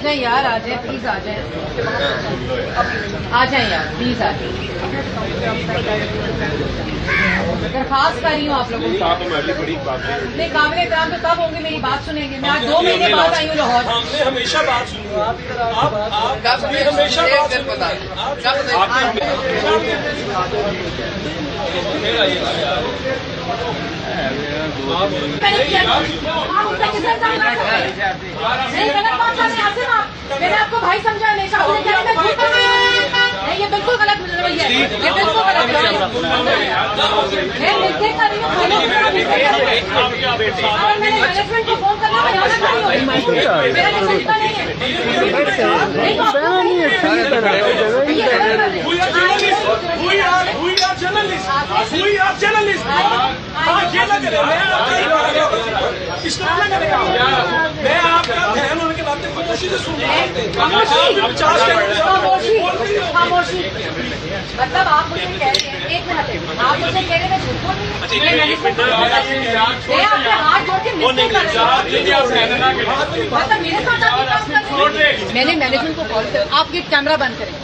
जाए यार, आ जाए प्लीज, आ जाए, आ जाए यार प्लीज, आ जाए। दरखास्त कर रही हूँ आप लोगों को। नहीं, काबिल एहतराम तो तब होंगे मेरी बात सुनेंगे। मैं आज 2 महीने बाद आई हूँ लाहौर। हमने हमेशा बात सुनी, हमेशा मैंने आपको भाई समझा हमेशा, ये बिल्कुल गलत रवैया है, ये बिल्कुल गलत है। मैं मिलके कर रही हूँ, मैंने मैनेजमेंट को फोन करना, मैं यहाँ खड़ी हूँ, मेरा रिश्ता नहीं है। मैं आपका बहन होने के नाते खामोशी से सुन रहा हूँ। खामोशी मतलब आप मुझे कह रहे हैं, 1 मिनट, आप मुझे कह रहे हैं मैं झूठ बोल रही हूँ, मैं आपके हाथ जोड़ के मिलते कर रही हूँ, मतलब मेरे साथ आप काम कर रहे हैं। मैंने मैनेजमेंट को कॉल कर, आप ये कैमरा बंद करें।